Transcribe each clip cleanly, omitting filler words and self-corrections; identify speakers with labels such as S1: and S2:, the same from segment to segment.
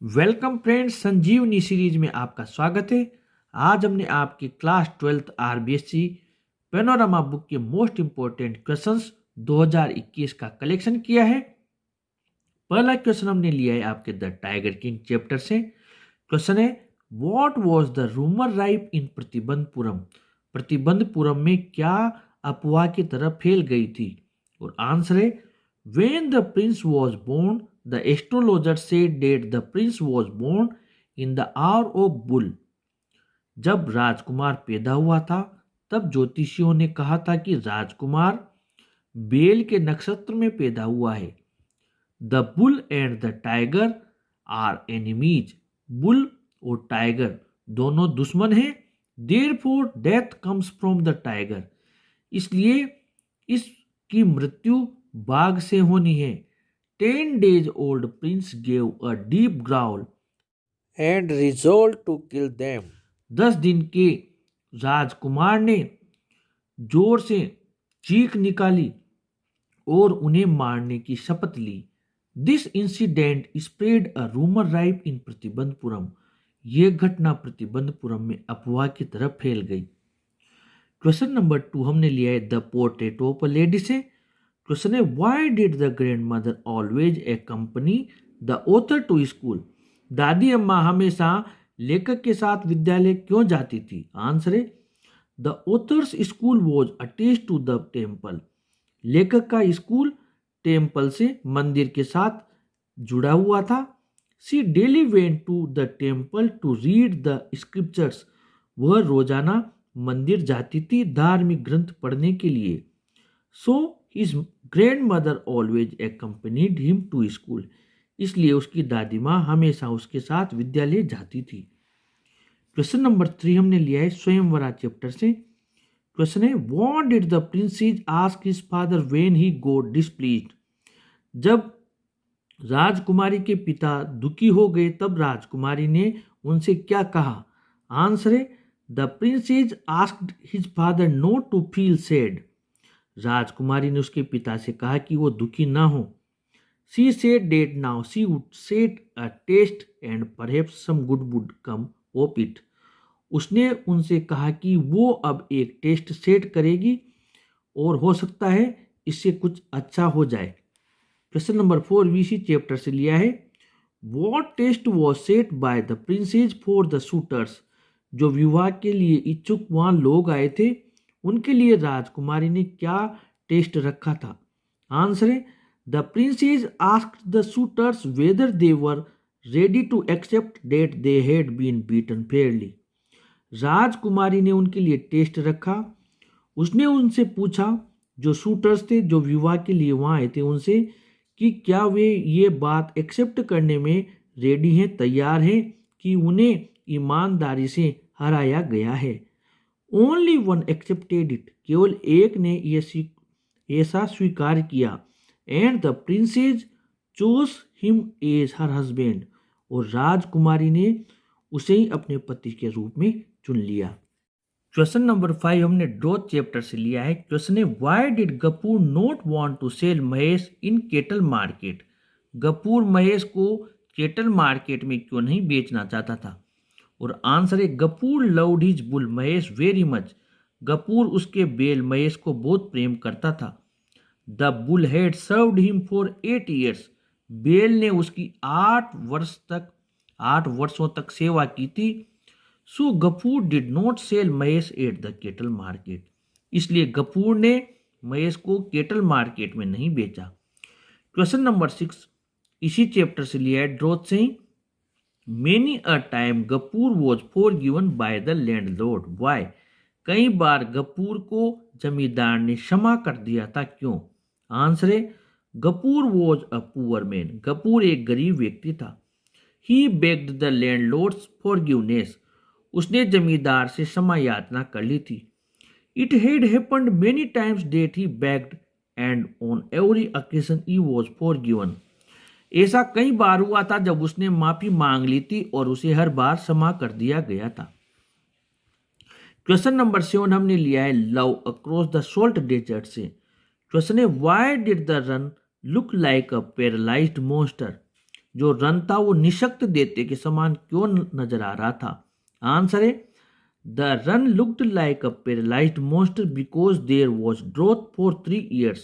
S1: Welcome friends, संजीवनी series में आपका स्वागत है। आज हमने आपकी class 12th RBSC panorama book के मोस्ट इंपोर्टेंट क्वेश्चंस 2021 का कलेक्शन किया है। पहला क्वेश्चन हमने लिया है आपके द टाइगर किंग चैप्टर से। क्वेश्चन है, what was the rumour ripe in Pratibandhapuram? Pratibandhapuram में क्या अफवाह की तरह फैल गई थी? और आंसर है, when the prince was born the astrologer said that the prince was born in the hour of bull. जब राजकुमार पैदा हुआ था तब ज्योतिषियों ने कहा था कि राजकुमार बेल के नक्षत्र में पैदा हुआ है। The bull and the tiger are enemies. Bull और टाइगर दोनों दुश्मन हैं। Therefore death comes from the tiger. इसलिए इसकी मृत्यु बाघ से होनी है। 10 days old prince gave a deep growl and resolved to kill them. 10 दिन के राजकुमार ने जोर से चीख निकाली और उन्हें मारने की शपथ ली। This incident spread a rumour ripe in Pratibandhapuram. यह घटना प्रतिबंधपुरम में अफवाह की तरफ फैल गई। क्वेश्चन नंबर 2 हमने लिया है the portrait of a lady से। क्वेश्चन है, why did the grandmother always accompany the author to school? दादी अम्मा हमेशा लेखक के साथ विद्यालय क्यों जाती थी? आंसर है, the author's school was attached to the temple. लेखक का स्कूल टेम्पल से मंदिर के साथ जुड़ा हुआ था। She daily went to the temple to read the scriptures. वह रोजाना मंदिर जाती थी धार्मिक ग्रंथ पढ़ने के लिए। So his grandmother always accompanied him to school. इसलिए उसकी दादी माँ हमेशा उसके साथ विद्यालय जाती थी। क्वेश्चन नंबर 3 हमने लिया है स्वयंवरा चैप्टर से। क्वेश्चन है, what did the princess ask his father when he got displeased? जब राजकुमारी के पिता दुखी हो गए तब राजकुमारी ने उनसे क्या कहा? आंसर है, the princess asked his father not to feel sad. राजकुमारी ने उसके पिता से कहा कि वो दुखी ना हो। She said that now she would set a test and perhaps some good would come of it. उसने उनसे कहा कि वो अब एक टेस्ट सेट करेगी और हो सकता है इससे कुछ अच्छा हो जाए। क्वेश्चन नंबर 4 वीसी चैप्टर से लिया है। What test was set by the princess for the shooters? जो विवाह के लिए इच्छुक वहां लोग आए थे उनके लिए राजकुमारी ने क्या टेस्ट रखा था? आंसर है, the princess asked the shooters whether they were ready to accept that they had been beaten fairly. राजकुमारी ने उनके लिए टेस्ट रखा। उसने उनसे पूछा, जो शूटर्स थे जो विवाह के लिए वहां आए थे उनसे, कि क्या वे ये बात एक्सेप्ट करने में रेडी हैं, तैयार हैं कि उन्हें ईमानदारी से हराया गया है। Only one accepted it. केवल एक ने ऐसा स्वीकार किया। And the princess chose him as her husband. और राजकुमारी ने उसे ही अपने पति के रूप में चुन लिया। क्वेश्चन नंबर 5 हमने ड्रॉथ चैप्टर से लिया है। क्वेश्चन है, why did Gafoor not want to sell Mahesh in cattle market? Gafoor Mahesh को केटल मार्केट में क्यों नहीं बेचना चाहता था? और आंसर है, Gafoor loved his bull Mahesh very much. Gafoor उसके बेल महेश को बहुत प्रेम करता था। The bull had served him for 8 years। बेल ने उसकी 8 वर्षों तक सेवा की थी। So Gafoor did not sell Mahesh at the cattle market. इसलिए गफूर ने महेश को केटल मार्केट में नहीं बेचा। क्वेश्चन नंबर 6 इसी चैप्टर से लिया है, ड्रॉथ से ही। Many a time Gafoor was forgiven by the landlord. Why? कई बार गफूर को जमींदार ने क्षमा कर दिया था, क्यों? आंसर है, Gafur was a poor man. Gafur एक गरीब व्यक्ति था। He begged the landlord's forgiveness. उसने जमींदार से क्षमा याचना कर ली थी। It had happened many times that he begged and on every occasion he was forgiven. ऐसा कई बार हुआ था जब उसने माफी मांग ली थी और उसे हर बार क्षमा कर दिया गया था। क्वेश्चन नंबर 7 हमने लिया है love across the salt desert से। क्वेश्चन है, why did the Rann look like a paralysed monster? जो रन था वो निशक्त देते के समान क्यों नजर आ रहा था? आंसर है the run looked like a paralysed monster because there was drought for 3 years।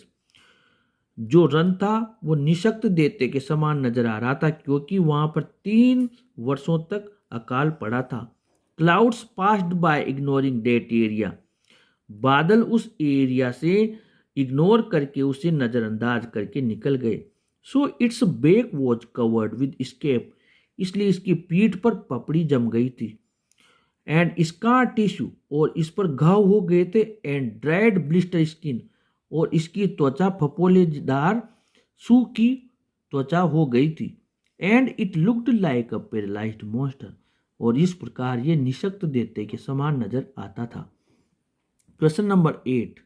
S1: जो रन था वो निशक्त देते के समान नजर आ रहा था क्योंकि वहां पर 3 वर्षों तक अकाल पड़ा था। Clouds passed by ignoring that area. बादल उस एरिया से इग्नोर करके उसे नजरअंदाज करके निकल गए। So its back was covered with scab. इसलिए इसकी पीठ पर पपड़ी जम गई थी। एंड स्कार टिश्यू, और इस पर घाव हो गए थे। एंड ड्राइड ब्लिस्टर स्किन, और इसकी त्वचा फफोलेदार सूखी त्वचा हो गई थी। And it looked like a paralysed monster, और इस प्रकार ये निशक्त देते के समान नजर आता था। क्वेश्चन नंबर 8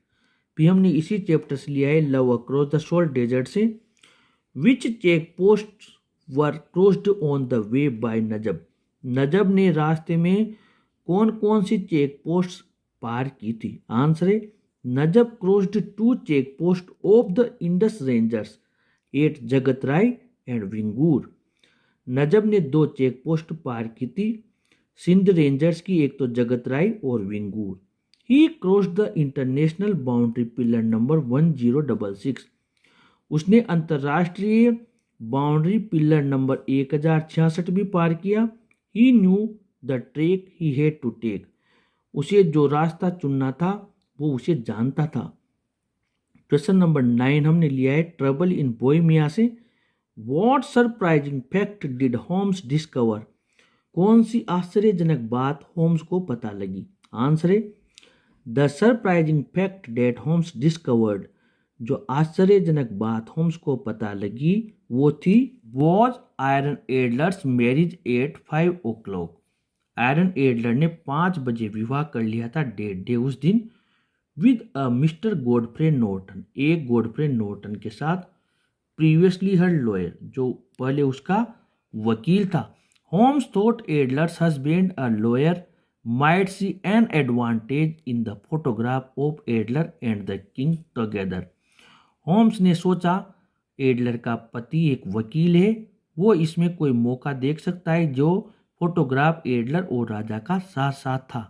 S1: भी हमने इसी चैप्टर से लिया है, love across the salt desert से। Which check post were crossed on the way by Najab. Najab ने रास्ते में कौन कौन सी चेक पोस्ट पार की थी? आंसर है Najab crossed 2 check post of the Indus rangers at Jagat Rai and विंगूर। नजब ने 2 चेक पोस्ट पार की थी सिंध रेंजर्स की, एक तो जगत राय और Vingur. He crossed the international boundary pillar number 1066। उसने अंतर्राष्ट्रीय बाउंड्री पिलर नंबर 1066 भी पार किया। He knew the track he had to take. उसे जो रास्ता चुनना था वो उसे जानता था। क्वेश्चन नंबर 9 हमने लिया है ट्रबल इन बोहेमिया से। What surprising fact did Holmes discover. कौन सी आश्चर्यजनक बात होम्स को पता लगी? आंसर है the surprising fact that Holmes discovered. जो आश्चर्यजनक बात होम्स को पता लगी वो थी was Irene Adler's marriage at 5 o'clock। Irene Adler ने 5 बजे विवाह कर लिया था डेट डे उस दिन with a mister Godfrey Norton, एक गॉडफ्रे नॉर्टन के साथ, प्रीवियसली हर लॉयर, जो पहले उसका वकील था। Holmes thought Adler's husband a lawyer might see an advantage in the photograph of Adler and the king together। Holmes ने सोचा एडलर का पति एक वकील है, वो इसमें कोई मौका देख सकता है जो फोटोग्राफ एडलर और राजा का साथ साथ था।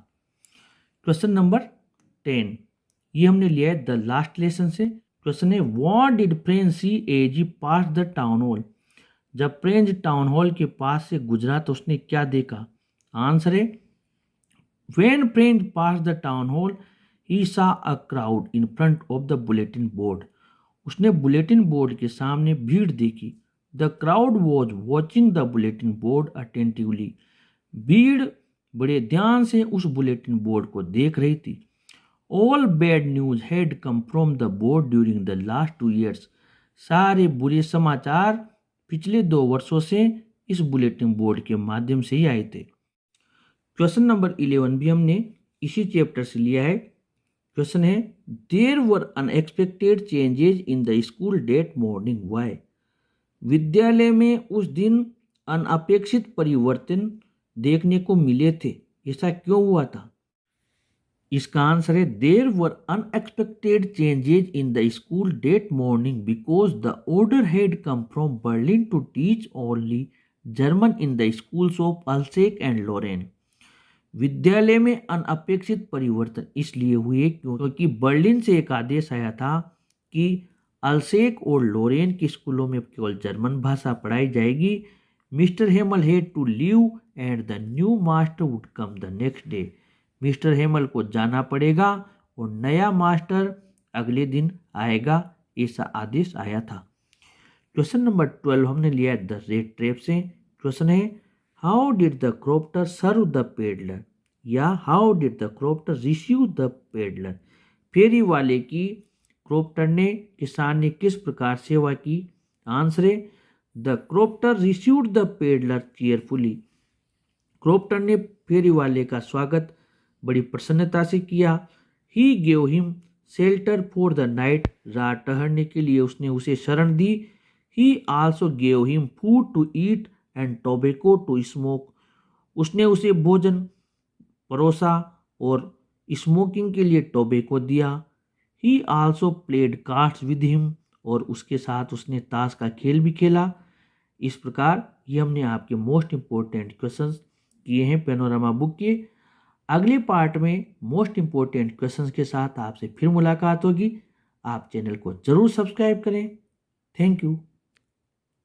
S1: क्वेश्चन नंबर 10 ये हमने लिया है द लास्ट लेसन से। क्वेश्चन है what did French see as he passed the town hall. जब फ्रेंच टाउन हॉल के पास से गुजरा तो उसने क्या देखा? आंसर है When French passed the town hall, he saw a crowd in front of the bulletin board। उसने बुलेटिन बोर्ड के सामने भीड़ देखी। The crowd was watching the bulletin board attentively। भीड़ बड़े ध्यान से उस बुलेटिन बोर्ड को देख रही थी। All bad news had come from the board during the last 2 years। सारे बुरे समाचार पिछले 2 वर्षों से इस बुलेटिन बोर्ड के माध्यम से ही आए थे। क्वेश्चन नंबर 11 भी हमने इसी चैप्टर से लिया है। क्वेश्चन है there were unexpected changes in the school that morning why. विद्यालय में उस दिन अनअपेक्षित परिवर्तन देखने को मिले थे, ऐसा क्यों हुआ था? इसका आंसर है there were unexpected changes in the school that morning because the order had come from Berlin to teach only German in the schools of Alsace and Lorraine. विद्यालय में अनअपेक्षित परिवर्तन इसलिए हुए क्योंकि बर्लिन से एक आदेश आया था कि अल्सेक और लोरेन के स्कूलों में केवल जर्मन भाषा पढ़ाई जाएगी। Mister Hamel had to leave and the new master would come the next day. Mister Hamel को जाना पड़ेगा और नया मास्टर अगले दिन आएगा, ऐसा आदेश आया था। क्वेश्चन नंबर 12 हमने लिया द रेड ट्रैप से। क्वेश्चन है how did the crofter serve the peddler, या how did the crofter receive the peddler. फेरी वाले की क्रॉप्टर ने, किसान ने किस प्रकार सेवा की? आंसर है the crofter received the peddler cheerfully. Crofter ने फेरी वाले का स्वागत बड़ी प्रसन्नता से किया। He gave him shelter for the night. रात ठहरने के लिए उसने उसे शरण दी। He also gave him food to eat and tobacco to smoke. उसने उसे भोजन परोसा और स्मोकिंग के लिए टोबैको दिया। ही also played cards with him. और उसके साथ उसने ताश का खेल भी खेला। इस प्रकार ये हमने आपके मोस्ट इम्पोर्टेंट क्वेश्चंस किए हैं पैनोरामा बुक के। अगले पार्ट में मोस्ट इम्पोर्टेंट क्वेश्चंस के साथ आपसे फिर मुलाकात होगी। आप चैनल को जरूर सब्सक्राइब करें। Thank you.